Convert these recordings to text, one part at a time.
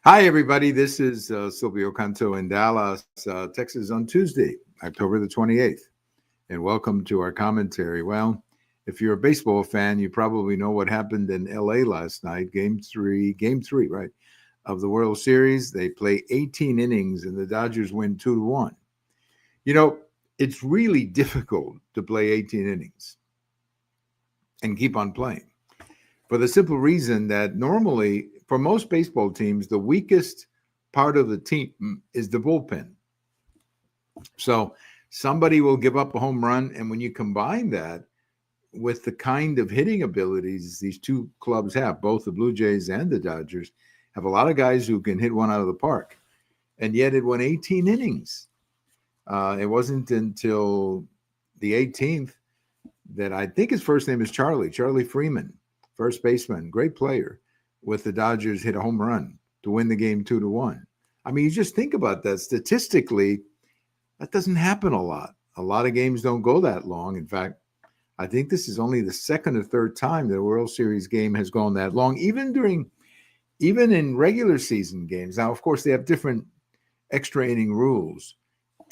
Hi, everybody. This is Silvio Canto in Dallas, Texas on Tuesday, October the 28th. And welcome to our commentary. Well, if you're a baseball fan, you probably know what happened in LA last night, game three, right, of the World Series. They play 18 innings and the Dodgers win 2-1. You know, it's really difficult to play 18 innings and keep on playing for the simple reason that normally, for most baseball teams, the weakest part of the team is the bullpen. So somebody will give up a home run. And when you combine that with the kind of hitting abilities these two clubs have, both the Blue Jays and the Dodgers, have a lot of guys who can hit one out of the park. And yet it went 18 innings. It wasn't until the 18th that I think his first name is Charlie Freeman, first baseman, great player, with the Dodgers hit a home run to win the game 2-1. I mean, you just think about that. Statistically, that doesn't happen a lot. A lot of games don't go that long. In fact, I think this is only the second or third time that a World Series game has gone that long, even in regular season games. Now, of course, they have different extra inning rules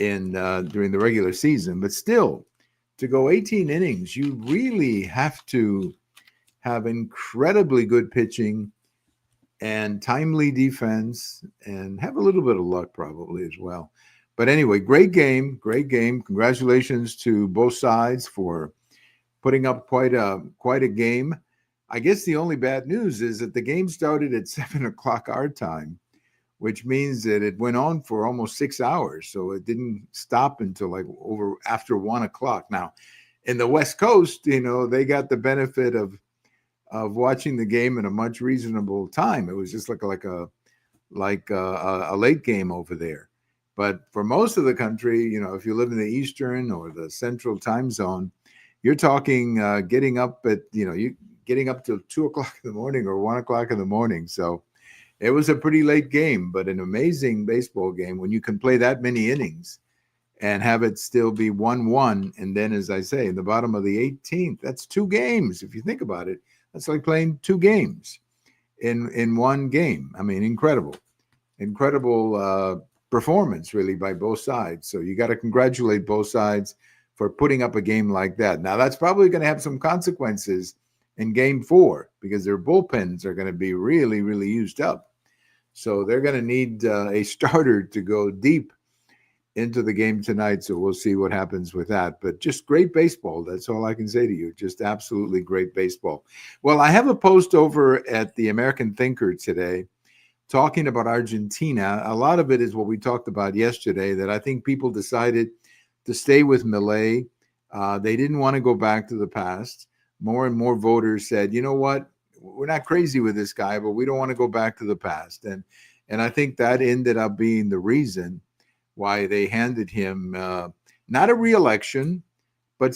in during the regular season, but still, to go 18 innings, you really have to have incredibly good pitching and timely defense and have a little bit of luck probably as well. But anyway, great game, great game. Congratulations to both sides for putting up quite a game. I guess the only bad news is that the game started at 7 o'clock our time, which means that it went on for almost 6 hours. So it didn't stop until like over after 1 o'clock. Now, in the West Coast, they got the benefit of watching the game in a much reasonable time. It was just like a late game over there. But for most of the country, if you live in the Eastern or the Central time zone, you're talking getting up at you getting up till 2 o'clock in the morning or 1 o'clock in the morning. So it was a pretty late game, but an amazing baseball game when you can play that many innings and have it still be 1-1. And then, as I say, in the bottom of the 18th, that's two games. If you think about it, that's like playing two games in one game. I mean, incredible performance, really, by both sides. So you got to congratulate both sides for putting up a game like that. Now, that's probably going to have some consequences in game 4 because their bullpens are going to be really, really used up. So they're going to need a starter to go deep into the game tonight. So we'll see what happens with that. But just great baseball. That's all I can say to you. Just absolutely great baseball. Well, I have a post over at the American Thinker today talking about Argentina. A lot of it is what we talked about yesterday, that I think people decided to stay with Milei. They didn't want to go back to the past. More and more voters said, you know what? We're not crazy with this guy, but we don't want to go back to the past. And I think that ended up being the reason why they handed him not a re-election, but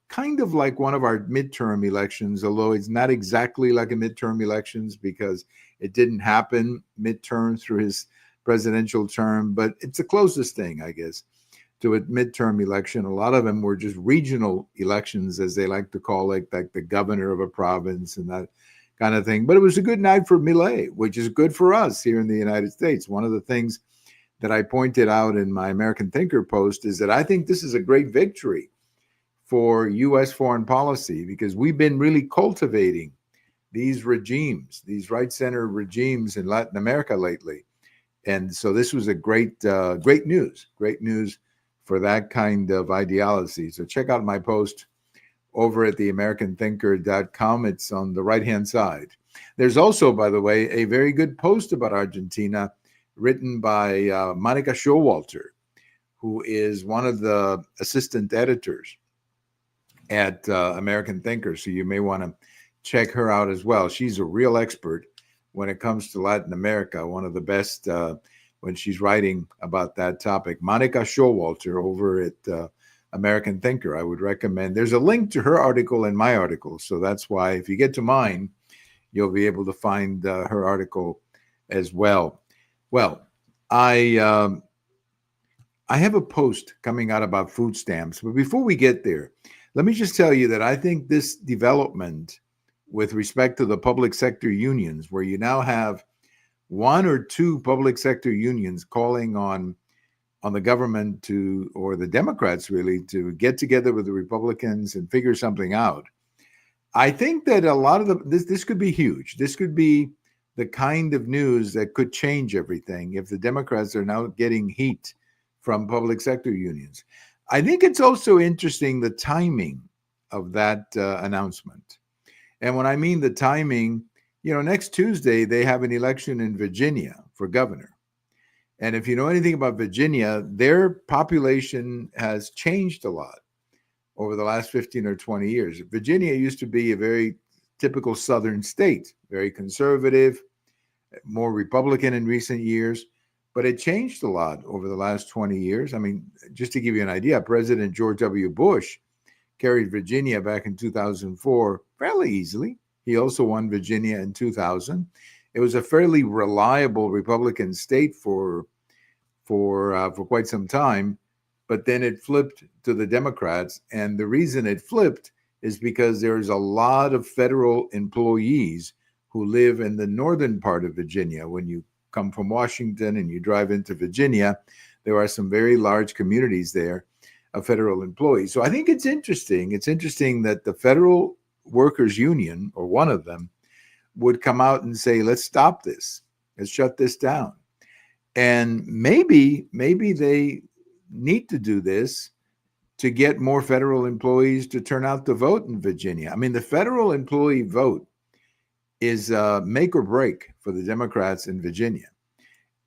kind of like one of our midterm elections, although it's not exactly like a midterm elections because it didn't happen midterm through his presidential term, but it's the closest thing, I guess, to a midterm election. A lot of them were just regional elections, as they like to call it, like the governor of a province and that kind of thing. But it was a good night for Milei, which is good for us here in the United States. One of the things that I pointed out in my American Thinker post is that I think this is a great victory for U.S. foreign policy because we've been really cultivating these regimes, these right-center regimes in Latin America lately. And so this was a great news for that kind of ideology. So check out my post over at theamericanthinker.com. It's on the right-hand side. There's also, by the way, a very good post about Argentina written by Monica Showalter, who is one of the assistant editors at American Thinker. So you may want to check her out as well. She's a real expert when it comes to Latin America, one of the best when she's writing about that topic. Monica Showalter over at American Thinker, I would recommend. There's a link to her article in my article. So that's why if you get to mine, you'll be able to find her article as well. Well, I have a post coming out about food stamps. But before we get there, let me just tell you that I think this development with respect to the public sector unions, where you now have one or two public sector unions calling on the government to, or the Democrats really, to get together with the Republicans and figure something out. I think that a lot of this could be huge. This could be the kind of news that could change everything if the Democrats are now getting heat from public sector unions. I think it's also interesting the timing of that announcement. And when I mean the timing, next Tuesday they have an election in Virginia for governor. And if you know anything about Virginia, their population has changed a lot over the last 15 or 20 years. Virginia used to be a very typical Southern state, very conservative, more Republican in recent years, but it changed a lot over the last 20 years. I mean, just to give you an idea, President George W. Bush carried Virginia back in 2004 fairly easily. He also won Virginia in 2000. It was a fairly reliable Republican state for quite some time, but then it flipped to the Democrats. And the reason it flipped is because there's a lot of federal employees who live in the northern part of Virginia. When you come from Washington and you drive into Virginia, there are some very large communities there of federal employees. So I think it's interesting. It's interesting that the Federal Workers Union, or one of them, would come out and say, let's stop this. Let's shut this down. And maybe they need to do this to get more federal employees to turn out to vote in Virginia. I mean, the federal employee vote is make or break for the Democrats in Virginia.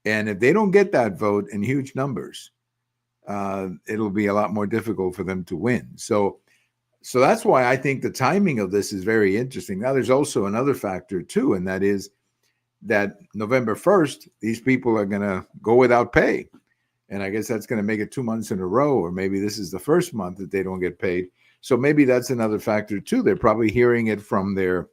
And if they don't get that vote in huge numbers, it'll be a lot more difficult for them to win. So that's why I think the timing of this is very interesting. Now, there's also another factor too, and that is that November 1st, these people are going to go without pay. And I guess that's going to make it 2 months in a row, or maybe this is the first month that they don't get paid. So maybe that's another factor too. They're probably hearing it from their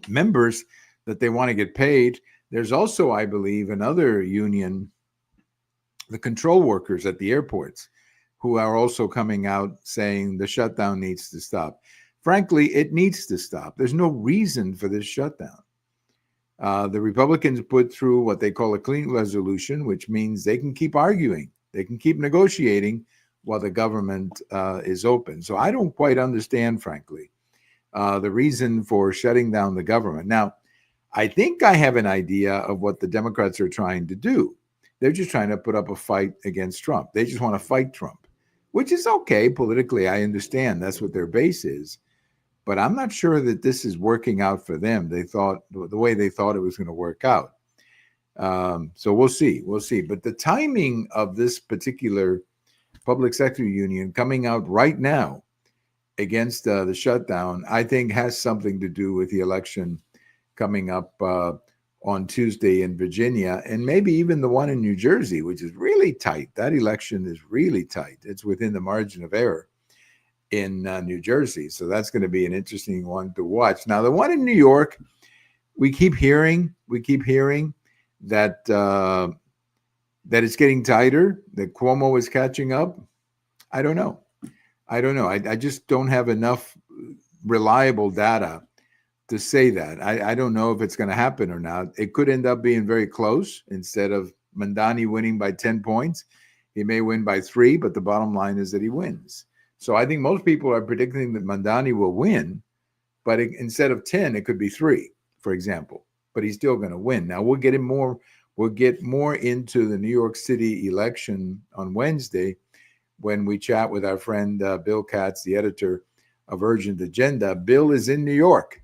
members that they want to get paid. There's also, I believe, another union, the control workers at the airports, who are also coming out saying the shutdown needs to stop. Frankly, it needs to stop. There's no reason for this shutdown. The Republicans put through what they call a clean resolution, which means they can keep arguing. They can keep negotiating while the government is open. So I don't quite understand, frankly, the reason for shutting down the government. Now, I think I have an idea of what the Democrats are trying to do. They're just trying to put up a fight against Trump. They just want to fight Trump, which is okay politically. I understand that's what their base is. But I'm not sure that this is working out for them. They thought the way they thought it was going to work out. So we'll see. We'll see. But the timing of this particular public sector union coming out right now against the shutdown, I think has something to do with the election coming up on Tuesday in Virginia, and maybe even the one in New Jersey, which is really tight. That election is really tight. It's within the margin of error in New Jersey. So that's going to be an interesting one to watch. Now, the one in New York, we keep hearing that that it's getting tighter, that Cuomo is catching up. I don't know. I just don't have enough reliable data to say that. I don't know if it's going to happen or not. It could end up being very close. Instead of Mandani winning by 10 points, he may win by 3, but the bottom line is that he wins. So I think most people are predicting that Mandani will win, but instead of 10, it could be 3, for example. But he's still going to win. Now we'll get more into the New York City election on Wednesday when we chat with our friend Bill Katz, the editor of Urgent Agenda. Bill is in New York,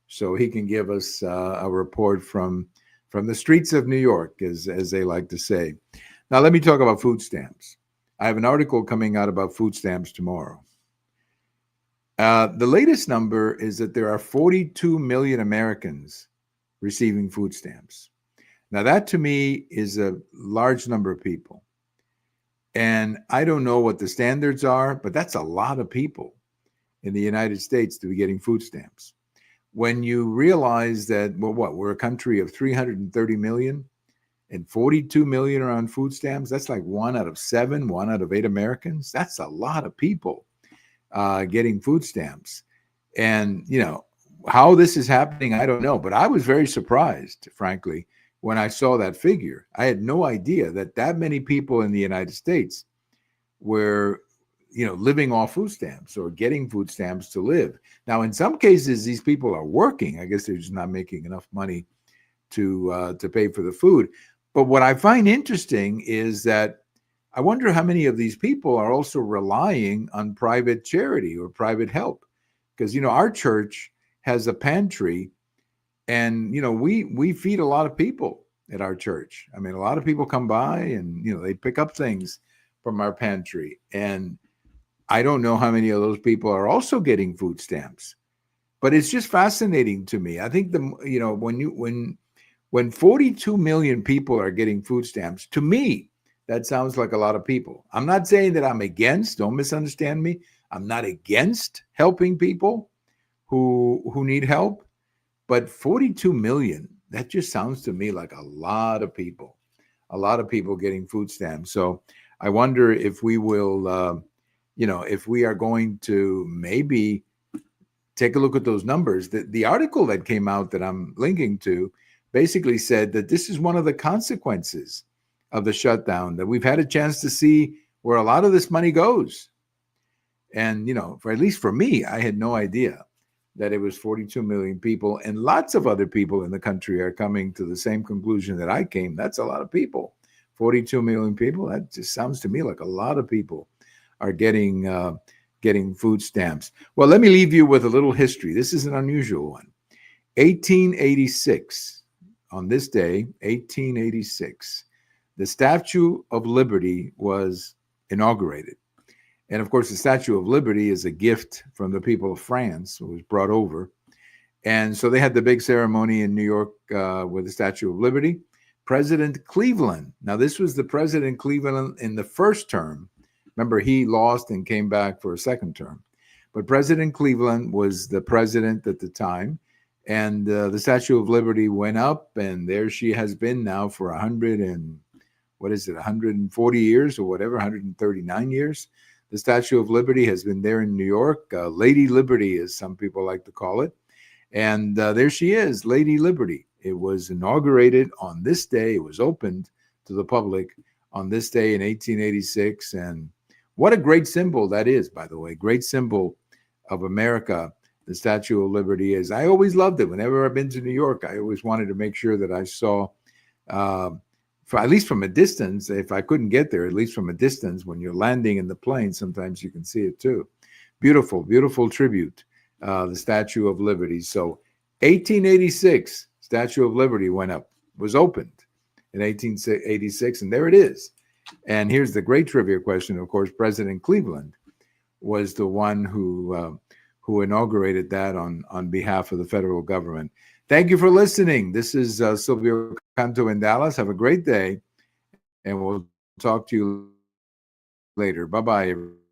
so he can give us a report from the streets of New York, as they like to say. Now let me talk about food stamps. I have an article coming out about food stamps tomorrow. The latest number is that there are 42 million Americans receiving food stamps. Now, that to me is a large number of people. And I don't know what the standards are, but that's a lot of people in the United States to be getting food stamps. When you realize that, we're a country of 330 million, and 42 million are on food stamps. That's like 1 out of 7, 1 out of 8 Americans. That's a lot of people getting food stamps. And, how this is happening, I don't know. But I was very surprised, frankly, when I saw that figure. I had no idea that that many people in the United States were, living off food stamps or getting food stamps to live. Now, in some cases, these people are working. I guess they're just not making enough money to pay for the food. But what I find interesting is that I wonder how many of these people are also relying on private charity or private help. Because, our church has a pantry, and, we feed a lot of people at our church. I mean, a lot of people come by and, they pick up things from our pantry. And I don't know how many of those people are also getting food stamps. But it's just fascinating to me. I think when 42 million people are getting food stamps, to me, that sounds like a lot of people. I'm not saying that I'm against, don't misunderstand me. I'm not against helping people who need help, but 42 million, that just sounds to me like a lot of people getting food stamps. So I wonder if we will, if we are going to maybe take a look at those numbers. The article that came out that I'm linking to basically said that this is one of the consequences of the shutdown, that we've had a chance to see where a lot of this money goes. And, for at least for me, I had no idea that it was 42 million people, and lots of other people in the country are coming to the same conclusion that I came. That's a lot of people. 42 million people. That just sounds to me like a lot of people are getting food stamps. Well, let me leave you with a little history. This is an unusual one. 1886, on this day, 1886, the Statue of Liberty was inaugurated. And of course, the Statue of Liberty is a gift from the people of France. It was brought over. And so they had the big ceremony in New York with the Statue of Liberty. President Cleveland. Now, this was the President Cleveland in the first term. Remember, he lost and came back for a second term. But President Cleveland was the president at the time. And the Statue of Liberty went up, and there she has been now for 140 years or whatever, 139 years. The Statue of Liberty has been there in New York. Lady Liberty, as some people like to call it. And there she is, Lady Liberty. It was inaugurated on this day. It was opened to the public on this day in 1886. And what a great symbol that is, by the way. Great symbol of America, the Statue of Liberty is. I always loved it. Whenever I've been to New York, I always wanted to make sure that I saw, at least from a distance, if I couldn't get there, at least from a distance, when you're landing in the plane, sometimes you can see it too. Beautiful, beautiful tribute, the Statue of Liberty. So 1886, Statue of Liberty went up, was opened in 1886, and there it is. And here's the great trivia question. Of course, President Cleveland was the one who inaugurated that on behalf of the federal government. Thank you for listening. This is Silvio Canto in Dallas. Have a great day, and we'll talk to you later. Bye-bye, everyone.